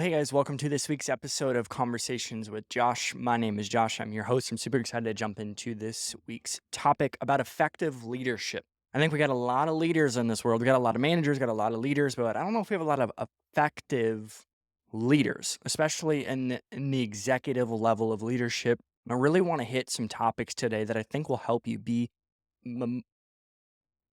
Hey guys, welcome to this week's episode of Conversations with Josh. My name is Josh. I'm your host. I'm super excited to jump into this week's topic about effective leadership. I think we got a lot of leaders in this world. We got a lot of managers, got a lot of leaders, but I don't know if we have a lot of effective leaders, especially in the executive level of leadership. I really want to hit some topics today that I think will help you be m-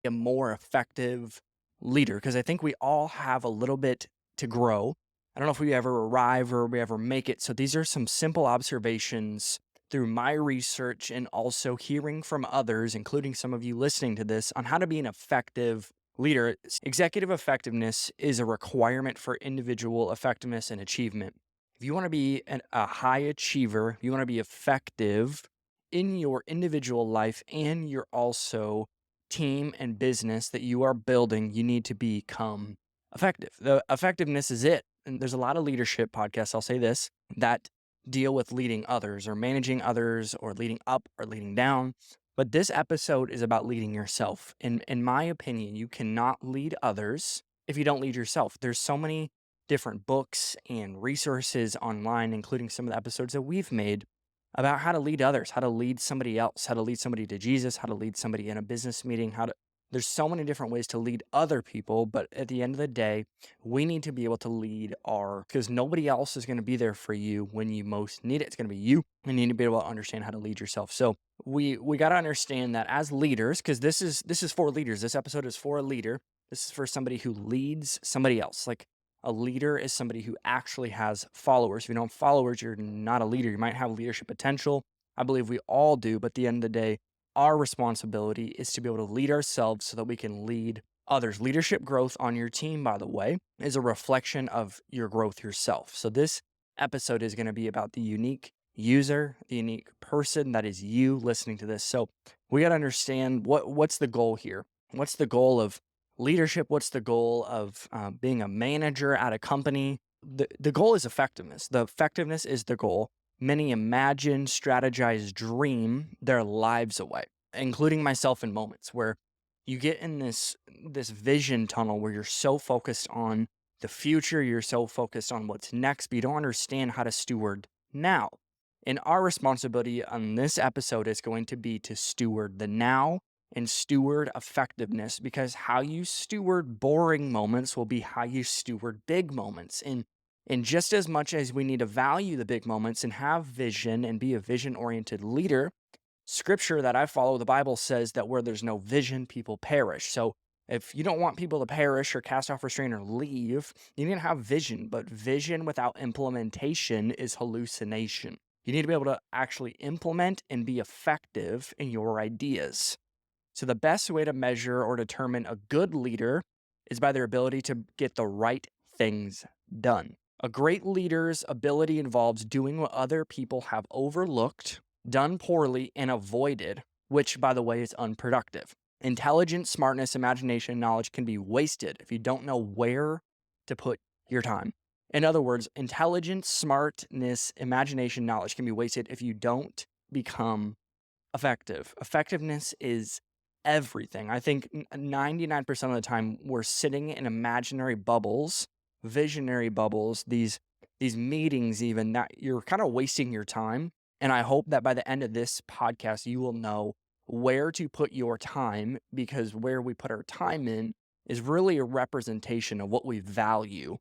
a more effective leader because I think we all have a little bit to grow. I don't know if we ever arrive or we ever make it. So these are some simple observations through my research and also hearing from others, including some of you listening to this, on how to be an effective leader. Executive effectiveness is a requirement for individual effectiveness and achievement. If you want to be a high achiever, if you want to be effective in your individual life and you're also team and business that you are building, you need to become effective. The effectiveness is it. And there's a lot of leadership podcasts, I'll say this, that deal with leading others or managing others or leading up or leading down. But this episode is about leading yourself. In my opinion, you cannot lead others if you don't lead yourself. There's so many different books and resources online, including some of the episodes that we've made about how to lead others, how to lead somebody else, how to lead somebody to Jesus, how to lead somebody in a business meeting, there's so many different ways to lead other people, but at the end of the day, we need to be able to lead because nobody else is going to be there for you when you most need it. It's going to be you. You need to be able to understand how to lead yourself. So we got to understand that as leaders, because this is for leaders. This episode is for a leader. This is for somebody who leads somebody else. Like a leader is somebody who actually has followers. If you don't have followers, you're not a leader. You might have leadership potential. I believe we all do, but at the end of the day, our responsibility is to be able to lead ourselves so that we can lead others. Leadership growth on your team, by the way, is a reflection of your growth yourself. So this episode is going to be about the unique user, the unique person that is you listening to this. So we got to understand what's the goal here. What's the goal of leadership? What's the goal of being a manager at a company? The goal is effectiveness. The effectiveness is the goal. Many imagine, strategize, dream their lives away, including myself in moments where you get in this vision tunnel where you're so focused on the future, you're so focused on what's next, but you don't understand how to steward now. And our responsibility on this episode is going to be to steward the now and steward effectiveness, because how you steward boring moments will be how you steward big moments. And just as much as we need to value the big moments and have vision and be a vision-oriented leader, scripture that I follow, the Bible says that where there's no vision, people perish. So if you don't want people to perish or cast off restraint or leave, you need to have vision. But vision without implementation is hallucination. You need to be able to actually implement and be effective in your ideas. So the best way to measure or determine a good leader is by their ability to get the right things done. A great leader's ability involves doing what other people have overlooked, done poorly, and avoided, which, by the way, is unproductive. Intelligence, smartness, imagination, knowledge can be wasted if you don't know where to put your time. In other words, intelligence, smartness, imagination, knowledge can be wasted if you don't become effective. Effectiveness is everything. I think 99% of the time we're sitting in imaginary bubbles, visionary bubbles, these meetings even that you're kind of wasting your time. And I hope that by the end of this podcast, you will know where to put your time, because where we put our time in is really a representation of what we value.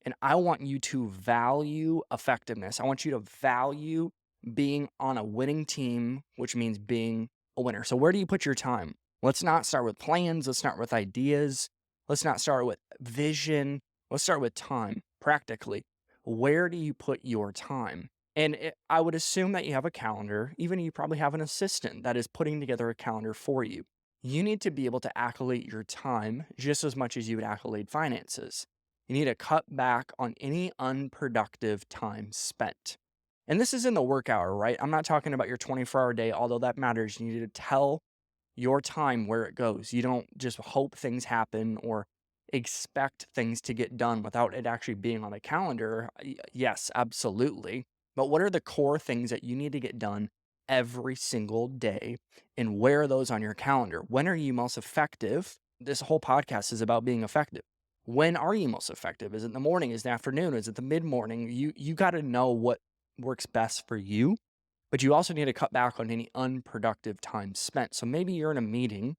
And I want you to value effectiveness. I want you to value being on a winning team, which means being a winner. So where do you put your time? Let's not start with plans. Let's start with ideas. Let's not start with vision. Let's start with time. Practically, where do you put your time? And I would assume that you have a calendar. Even you probably have an assistant that is putting together a calendar for you. You need to be able to accolade your time just as much as you would accolade finances. You need to cut back on any unproductive time spent. And this is in the work hour, right? I'm not talking about your 24-hour day, although that matters. You need to tell your time where it goes. You don't just hope things happen or expect things to get done without it actually being on a calendar. Yes, absolutely. But what are the core things that you need to get done every single day, and where are those on your calendar? When are you most effective? This whole podcast is about being effective. When are you most effective? Is it in the morning? Is it the afternoon? Is it the mid-morning? You got to know what works best for you, but you also need to cut back on any unproductive time spent. So maybe you're in a meeting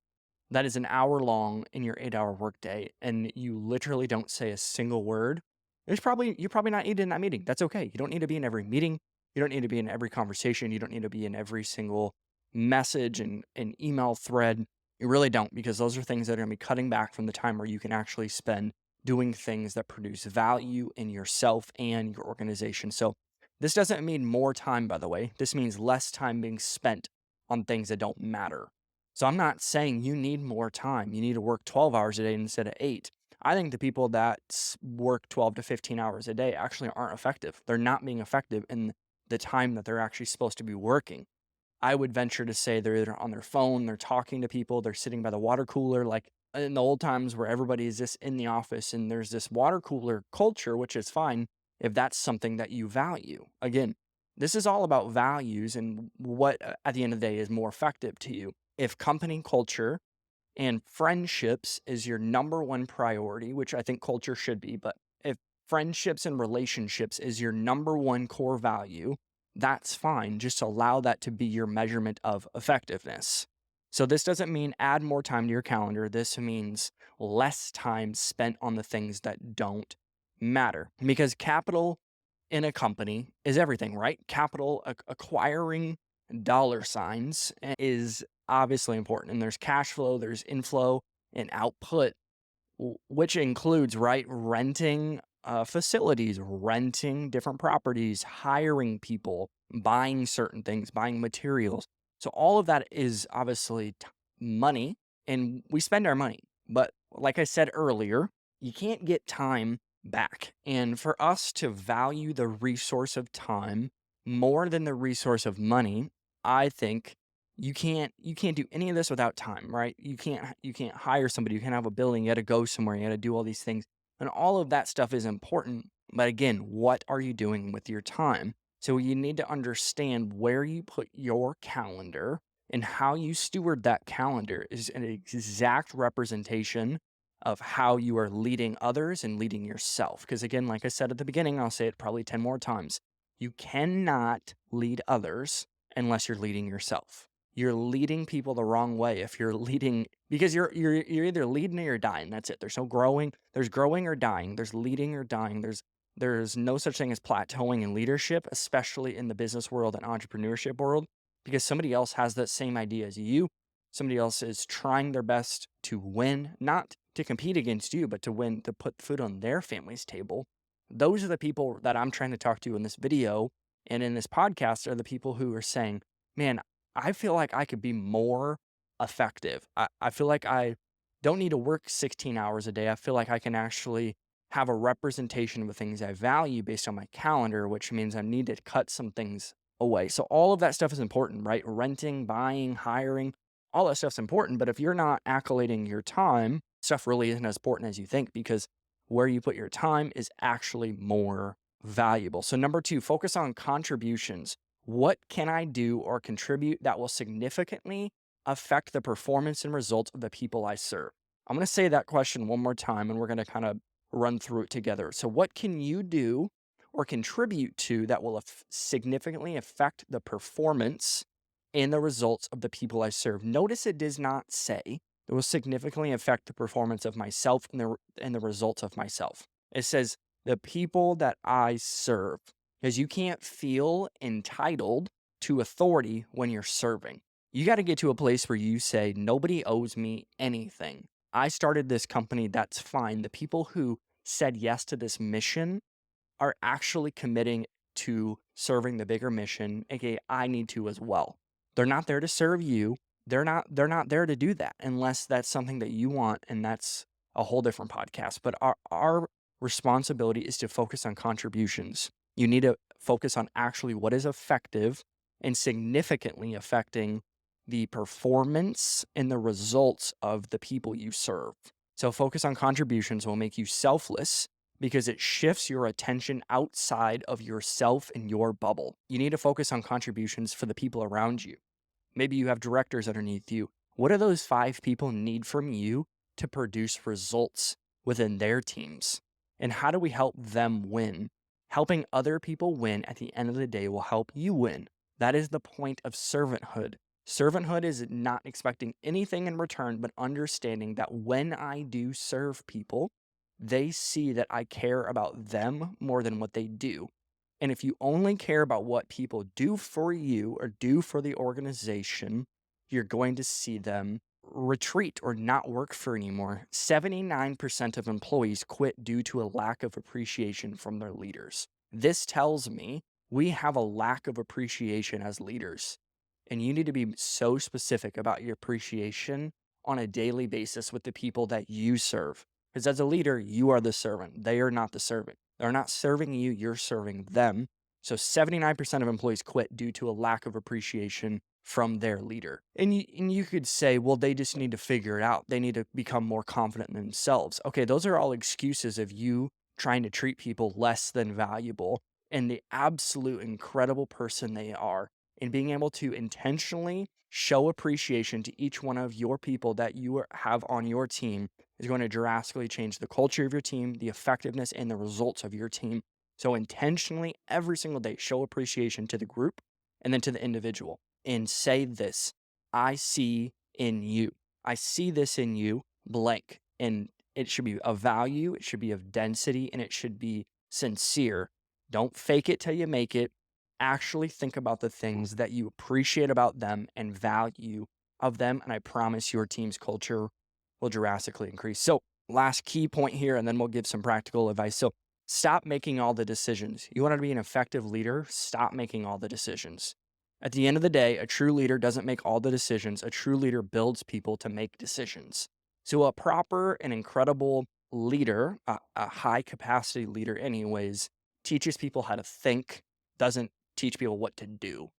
that is an hour long in your 8-hour workday and you literally don't say a single word. You're probably not needed in that meeting. That's okay. You don't need to be in every meeting. You don't need to be in every conversation. You don't need to be in every single message and email thread. You really don't, because those are things that are going to be cutting back from the time where you can actually spend doing things that produce value in yourself and your organization. So this doesn't mean more time, by the way. This means less time being spent on things that don't matter. So I'm not saying you need more time. You need to work 12 hours a day instead of 8. I think the people that work 12 to 15 hours a day actually aren't effective. They're not being effective in the time that they're actually supposed to be working. I would venture to say they're either on their phone, they're talking to people, they're sitting by the water cooler, like in the old times where everybody is just in the office and there's this water cooler culture, which is fine if that's something that you value. Again, this is all about values and what at the end of the day is more effective to you. If company culture and friendships is your number one priority, which I think culture should be, but if friendships and relationships is your number one core value, that's fine. Just allow that to be your measurement of effectiveness. So this doesn't mean add more time to your calendar. This means less time spent on the things that don't matter, because capital in a company is everything, right? Capital acquiring dollar signs is obviously important. And there's cash flow, there's inflow and output, which includes, right, renting facilities, renting different properties, hiring people, buying certain things, buying materials. So all of that is obviously money, and we spend our money. But like I said earlier, you can't get time back. And for us to value the resource of time more than the resource of money, I think you can't do any of this without time, right? You can't hire somebody, you can't have a building, you got to go somewhere, you got to do all these things. And all of that stuff is important. But again, what are you doing with your time? So you need to understand where you put your calendar, and how you steward that calendar is an exact representation of how you are leading others and leading yourself. Because again, like I said at the beginning, I'll say it probably 10 more times. You cannot lead others unless you're leading yourself. You're leading people the wrong way if you're leading, because you're either leading or you're dying. That's it. There's no growing. There's growing or dying. There's leading or dying. There's no such thing as plateauing in leadership, especially in the business world and entrepreneurship world, because somebody else has that same idea as you. Somebody else is trying their best to win, not to compete against you, but to win, to put food on their family's table. Those are the people that I'm trying to talk to in this video and in this podcast, are the people who are saying, man, I feel like I could be more effective. I feel like I don't need to work 16 hours a day. I feel like I can actually have a representation of the things I value based on my calendar, which means I need to cut some things away. So all of that stuff is important, right? Renting, buying, hiring, all that stuff's important. But if you're not accolading your time, stuff really isn't as important as you think, because where you put your time is actually more valuable. So number 2, focus on contributions. What can I do or contribute that will significantly affect the performance and results of the people I serve? I'm going to say that question one more time, and we're going to kind of run through it together. So what can you do or contribute to that will significantly affect the performance and the results of the people I serve? Notice it does not say it will significantly affect the performance of myself and the results of myself. It says the people that I serve, because you can't feel entitled to authority when you're serving. You got to get to a place where you say, nobody owes me anything. I started this company, that's fine. The people who said yes to this mission are actually committing to serving the bigger mission, aka I need to as well. They're not there to serve you. They're not there to do that unless that's something that you want, and that's a whole different podcast. But our responsibility is to focus on contributions. You need to focus on actually what is effective and significantly affecting the performance and the results of the people you serve. So focus on contributions will make you selfless, because it shifts your attention outside of yourself and your bubble. You need to focus on contributions for the people around you. Maybe you have directors underneath you. What do those 5 people need from you to produce results within their teams. And how do we help them win? Helping other people win at the end of the day will help you win. That is the point of servanthood. Servanthood is not expecting anything in return, but understanding that when I do serve people, they see that I care about them more than what they do. And if you only care about what people do for you or do for the organization, you're going to see them retreat or not work for anymore. 79% of employees quit due to a lack of appreciation from their leaders. This tells me we have a lack of appreciation as leaders. And you need to be so specific about your appreciation on a daily basis with the people that you serve. Because as a leader, you are the servant. They are not the servant. They're not serving you, you're serving them. So 79% of employees quit due to a lack of appreciation from their leader. And you could say, well, they just need to figure it out. They need to become more confident in themselves. Okay, those are all excuses of you trying to treat people less than valuable and the absolute incredible person they are, and being able to intentionally show appreciation to each one of your people that you have on your team is going to drastically change the culture of your team, the effectiveness, and the results of your team. So intentionally, every single day, show appreciation to the group and then to the individual. And say this, I see in you. I see this in you, blank. And it should be of value, it should be of density, and it should be sincere. Don't fake it till you make it. Actually think about the things that you appreciate about them and value of them. And I promise your team's culture will drastically increase. So, last key point here, and then we'll give some practical advice. So, stop making all the decisions. You want to be an effective leader? Stop making all the decisions. At the end of the day, a true leader doesn't make all the decisions. A true leader builds people to make decisions. So, a proper and incredible leader, a high capacity leader, anyways, teaches people how to think, doesn't teach people what to do.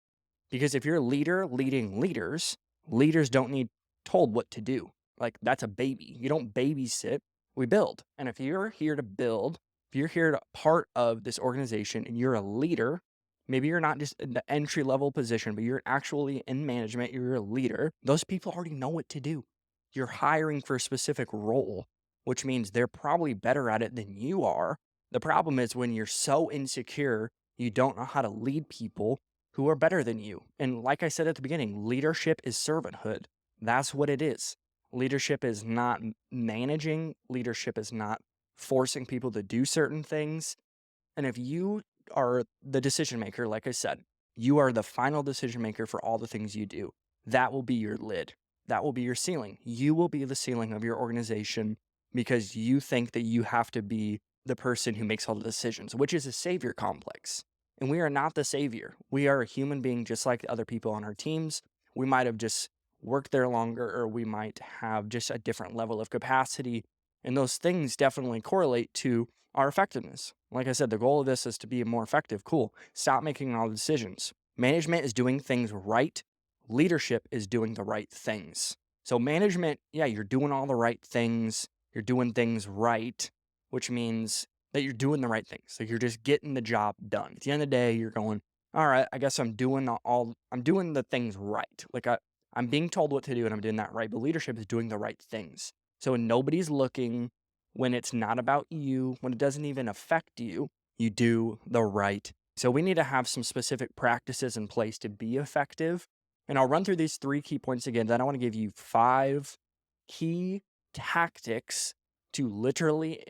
Because if you're a leader leading leaders, leaders don't need told what to do. Like, that's a baby. You don't babysit, we build. And if you're here to build, if you're here to part of this organization and you're a leader, maybe you're not just in the entry level position, but you're actually in management, you're a leader, those people already know what to do. You're hiring for a specific role, which means they're probably better at it than you are. The problem is when you're so insecure, you don't know how to lead people who are better than you. And like I said at the beginning, leadership is servanthood. That's what it is. Leadership is not managing, leadership is not forcing people to do certain things. And if you are the decision maker, like I said, you are the final decision maker for all the things you do. That will be your lid. That will be your ceiling. You will be the ceiling of your organization because you think that you have to be the person who makes all the decisions, which is a savior complex. And we are not the savior. We are a human being just like the other people on our teams. We might have just worked there longer, or we might have just a different level of capacity. And those things definitely correlate to our effectiveness. Like I said, the goal of this is to be more effective. Cool. Stop making all the decisions. Management is doing things right. Leadership is doing the right things. So management, yeah, you're doing all the right things. You're doing things right, which means that you're doing the right things. Like, you're just getting the job done. At the end of the day, you're going, all right, I guess I'm doing the things right. Like, I'm being told what to do and I'm doing that right. But leadership is doing the right things. So when nobody's looking, when it's not about you, when it doesn't even affect you, you do the right. So we need to have some specific practices in place to be effective. And I'll run through these 3 key points again. Then I want to give you 5 key tactics to literally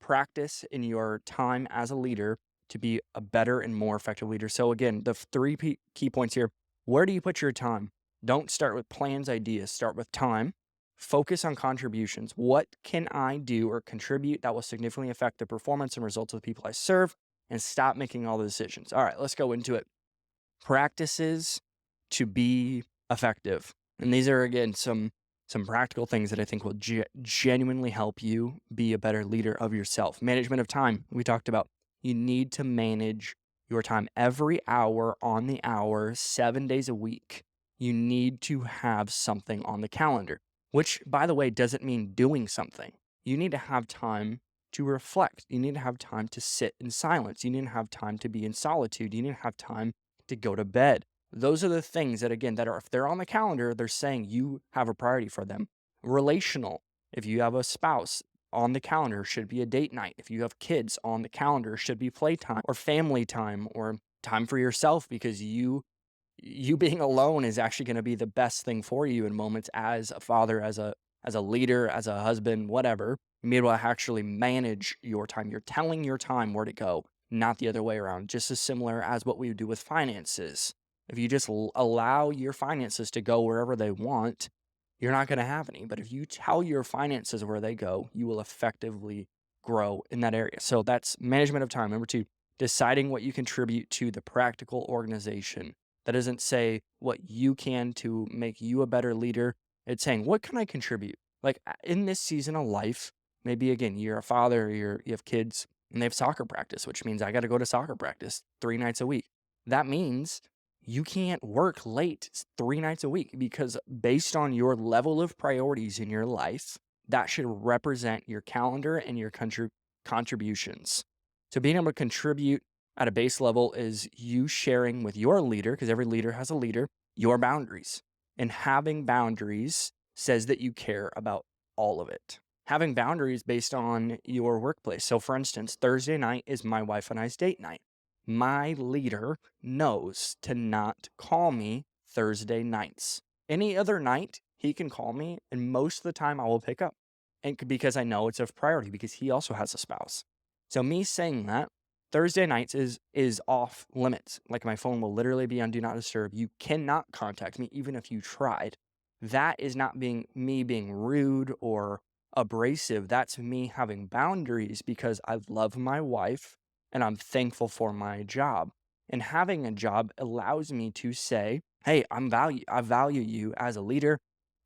practice in your time as a leader to be a better and more effective leader. So again, the 3 key points here. Where do you put your time? Don't start with plans, ideas. Start with time. Focus on contributions. What can I do or contribute that will significantly affect the performance and results of the people I serve? And stop making all the decisions. All right, let's go into it. Practices to be effective. And these are, again, some practical things that I think will genuinely help you be a better leader of yourself. Management of time, we talked about. You need to manage your time every hour on the hour, 7 days a week. You need to have something on the calendar, which, by the way, doesn't mean doing something. You need to have time to reflect. You need to have time to sit in silence. You need to have time to be in solitude. You need to have time to go to bed. Those are the things that, again, that are, if they're on the calendar, they're saying you have a priority for them. Relational. If you have a spouse, on the calendar should be a date night. If you have kids, on the calendar should be playtime or family time or time for yourself, because you being alone is actually going to be the best thing for you in moments as a father, as a leader, as a husband, whatever. Be able to actually manage your time. You're telling your time where to go, not the other way around. Just as similar as what we do with finances. If you just allow your finances to go wherever they want, you're not going to have any. But if you tell your finances where they go, you will effectively grow in that area. So that's management of time. Number two, deciding what you contribute to the practical organization. That doesn't say what you can to make you a better leader. It's saying, what can I contribute? Like in this season of life, maybe again, you're a father, you have kids, and they have soccer practice, which means I got to go to soccer practice 3 nights a week. That means you can't work late 3 nights a week, because based on your level of priorities in your life, that should represent your calendar and your contributions. So being able to contribute at a base level is you sharing with your leader, because every leader has a leader, your boundaries. And having boundaries says that you care about all of it. Having boundaries based on your workplace. So for instance, Thursday night is my wife and I's date night. My leader knows to not call me Thursday nights. Any other night, he can call me, and most of the time I will pick up. And because I know it's of priority, because he also has a spouse. So me saying that, Thursday nights is off limits. Like my phone will literally be on do not disturb. You cannot contact me even if you tried. That is not me being rude or abrasive. That's me having boundaries because I love my wife and I'm thankful for my job. And having a job allows me to say, hey, I value you as a leader.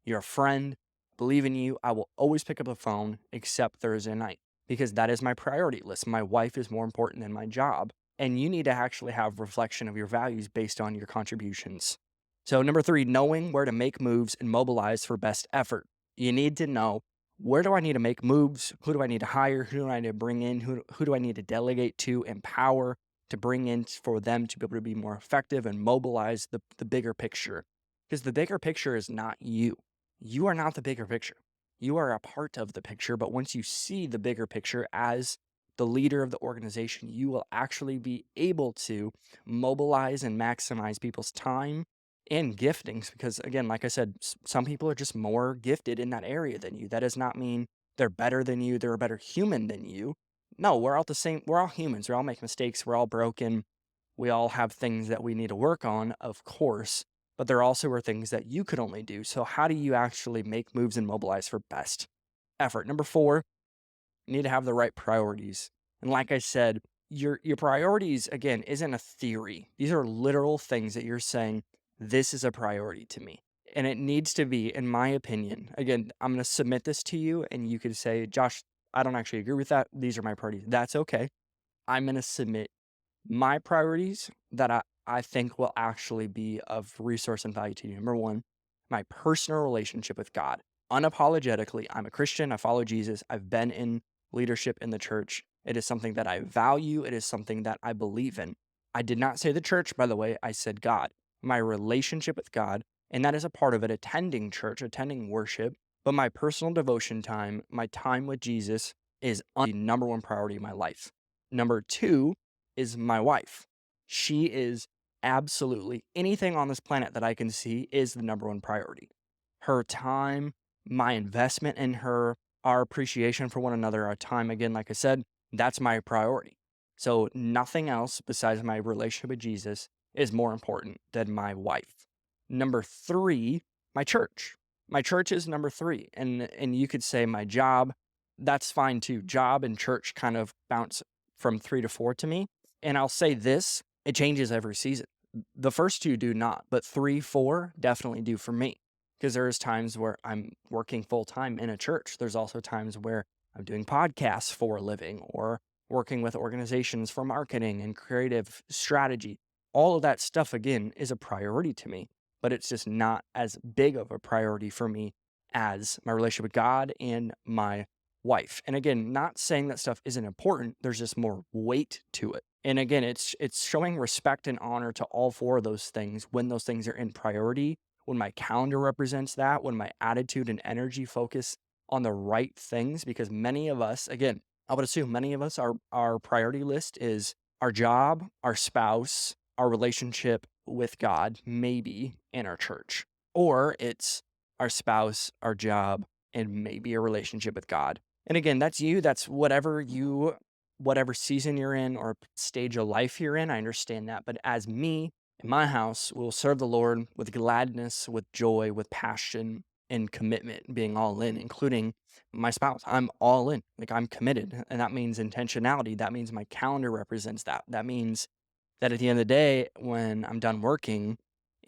You're a friend. Believe in you. I will always pick up the phone except Thursday night, because that is my priority list. My wife is more important than my job. And you need to actually have reflection of your values based on your contributions. So number three, knowing where to make moves and mobilize for best effort. You need to know, where do I need to make moves? Who do I need to hire? Who do I need to bring in? Who do I need to delegate to, empower, to bring in for them to be able to be more effective and mobilize the bigger picture? Because the bigger picture is not you. You are not the bigger picture. You are a part of the picture, but once you see the bigger picture as the leader of the organization, you will actually be able to mobilize and maximize people's time and giftings. Because again, like I said, some people are just more gifted in that area than you. That does not mean they're better than you, they're a better human than you. No, we're all the same. We're all humans. We all make mistakes. We're all broken. We all have things that we need to work on, of course, but there also are things that you could only do. So how do you actually make moves and mobilize for best effort? Number four, you need to have the right priorities. And like I said, your priorities, again, isn't a theory. These are literal things that you're saying, this is a priority to me. And it needs to be, in my opinion, again, I'm going to submit this to you and you could say, Josh, I don't actually agree with that. These are my priorities. That's okay. I'm going to submit my priorities that I think will actually be of resource and value to you. Number one, my personal relationship with God. Unapologetically, I'm a Christian. I follow Jesus. I've been in leadership in the church. It is something that I value. It is something that I believe in. I did not say the church, by the way. I said God. My relationship with God, and that is a part of it, attending church, attending worship. But my personal devotion time, my time with Jesus is the number one priority in my life. Number two is my wife. She is absolutely anything on this planet that I can see is the number one priority. Her time, my investment in her, our appreciation for one another, our time, again, like I said, that's my priority. So nothing else besides my relationship with Jesus is more important than my wife. Number three, my church. My church is number three. And you could say my job, that's fine too. Job and church kind of bounce from 3 to 4 to me. And I'll say this, it changes every season. The first two do not, but 3, 4 definitely do for me. Because there's times where I'm working full time in a church. There's also times where I'm doing podcasts for a living or working with organizations for marketing and creative strategy. All of that stuff, again, is a priority to me, but it's just not as big of a priority for me as my relationship with God and my wife. And again, not saying that stuff isn't important. There's just more weight to it. And again, it's showing respect and honor to all four of those things when those things are in priority, when my calendar represents that, when my attitude and energy focus on the right things, because many of us, again, I would assume many of us, our priority list is our job, our spouse, our relationship with God, maybe, and our church. Or it's our spouse, our job, and maybe a relationship with God. And again, that's you. That's whatever season you're in or stage of life you're in. I understand that. But as me, in my house, we'll serve the Lord with gladness, with joy, with passion, and commitment, being all in, including my spouse. I'm all in. Like, I'm committed. And that means intentionality. That means my calendar represents that. That means that at the end of the day, when I'm done working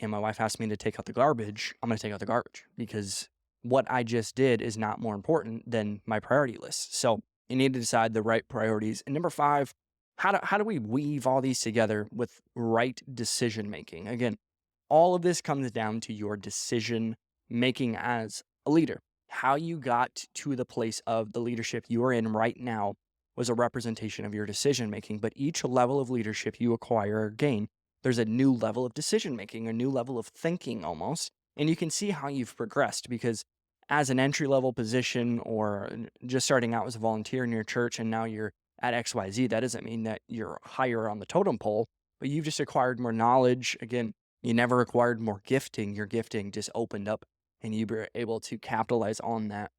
and my wife asks me to take out the garbage, I'm going to take out the garbage, because what I just did is not more important than my priority list. So you need to decide the right priorities. And number 5, how do we weave all these together with right decision making? Again, all of this comes down to your decision making as a leader. How you got to the place of the leadership you are in right now was a representation of your decision making. But each level of leadership you acquire or gain, there's a new level of decision making, a new level of thinking almost. And you can see how you've progressed, because as an entry level position or just starting out as a volunteer in your church and now you're at XYZ, that doesn't mean that you're higher on the totem pole, but you've just acquired more knowledge. Again, you never acquired more gifting. Your gifting just opened up and you were able to capitalize on that.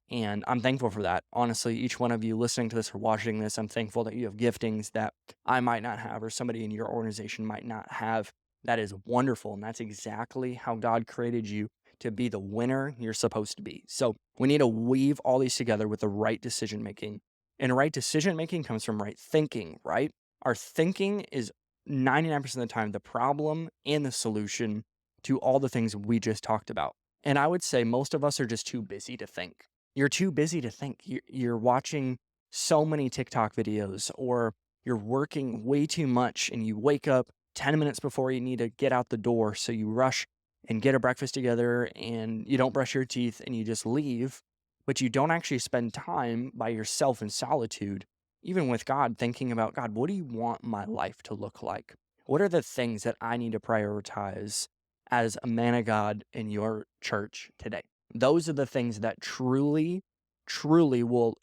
And I'm thankful for that. Honestly, each one of you listening to this or watching this, I'm thankful that you have giftings that I might not have or somebody in your organization might not have. That is wonderful. And that's exactly how God created you, to be the winner you're supposed to be. So we need to weave all these together with the right decision making. And right decision making comes from right thinking, right? Our thinking is 99% of the time the problem and the solution to all the things we just talked about. And I would say most of us are just too busy to think. You're too busy to think. You're watching so many TikTok videos, or you're working way too much and you wake up 10 minutes before you need to get out the door. So you rush and get a breakfast together and you don't brush your teeth and you just leave, but you don't actually spend time by yourself in solitude, even with God, thinking about, God, what do you want my life to look like? What are the things that I need to prioritize as a man of God in your church today? Those are the things that truly, truly will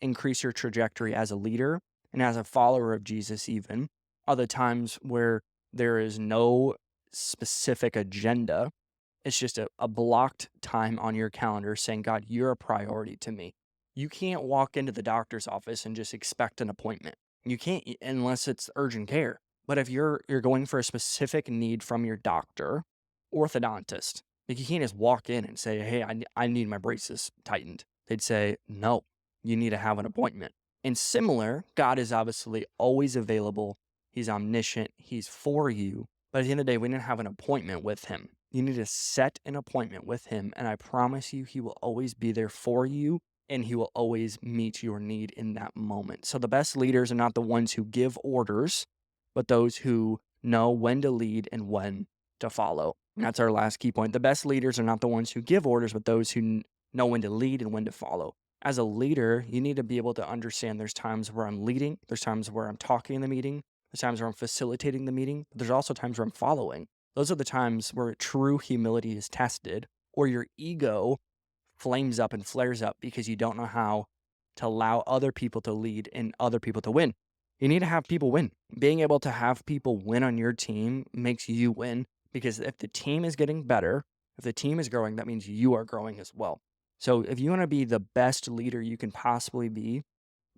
increase your trajectory as a leader and as a follower of Jesus, even. Are the times where there is no specific agenda. It's just a blocked time on your calendar saying, God, you're a priority to me. You can't walk into the doctor's office and just expect an appointment. You can't, unless it's urgent care. But if you're going for a specific need from your doctor, orthodontist, like, you can't just walk in and say, hey, I need my braces tightened. They'd say, no, you need to have an appointment. And similar, God is obviously always available. He's omniscient. He's for you. But at the end of the day, we didn't have an appointment with him. You need to set an appointment with him. And I promise you, he will always be there for you. And he will always meet your need in that moment. So the best leaders are not the ones who give orders, but those who know when to lead and when to follow. And that's our last key point. The best leaders are not the ones who give orders, but those who know when to lead and when to follow. As a leader, you need to be able to understand there's times where I'm leading, there's times where I'm talking in the meeting, there's times where I'm facilitating the meeting, but there's also times where I'm following. Those are the times where true humility is tested, or your ego flames up and flares up because you don't know how to allow other people to lead and other people to win. You need to have people win. Being able to have people win on your team makes you win, because if the team is getting better, if the team is growing, that means you are growing as well. So if you want to be the best leader you can possibly be,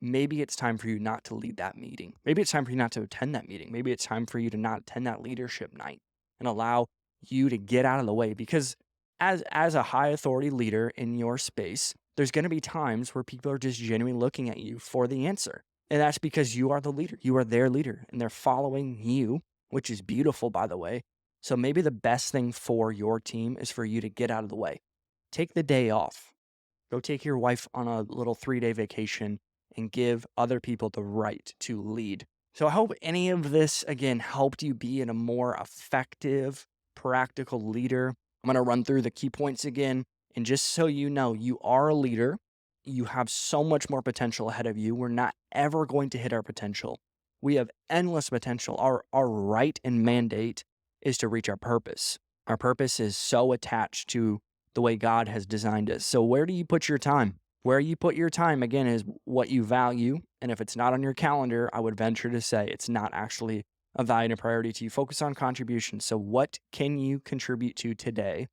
maybe it's time for you not to lead that meeting. Maybe it's time for you not to attend that meeting. Maybe it's time for you to not attend that leadership night and allow you to get out of the way. Because as a high authority leader in your space, there's going to be times where people are just genuinely looking at you for the answer. And that's because you are the leader. You are their leader and they're following you, which is beautiful, by the way. So maybe the best thing for your team is for you to get out of the way. Take the day off. Go take your wife on a little 3-day vacation and give other people the right to lead. So I hope any of this, again, helped you be in a more effective, practical leader. I'm going to run through the key points again. And just so you know, you are a leader. You have so much more potential ahead of you. We're not ever going to hit our potential. We have endless potential. Our right and mandate is to reach our purpose. Our purpose is so attached to the way God has designed us. So where do you put your time? Where you put your time, again, is what you value. And if it's not on your calendar, I would venture to say it's not actually a value and a priority to you. Focus on contribution. So, what can you contribute to today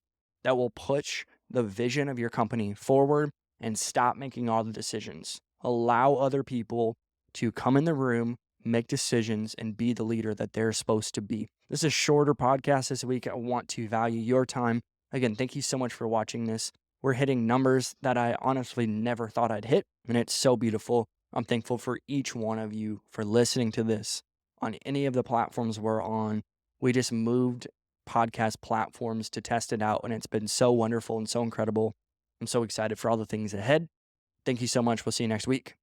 that will push the vision of your company forward and stop making all the decisions? Allow other people to come in the room, make decisions, and be the leader that they're supposed to be. This is a shorter podcast this week. I want to value your time. Again, thank you so much for watching this. We're hitting numbers that I honestly never thought I'd hit, and it's so beautiful. I'm thankful for each one of you for listening to this on any of the platforms we're on. We just moved podcast platforms to test it out, and it's been so wonderful and so incredible. I'm so excited for all the things ahead. Thank you so much. We'll see you next week.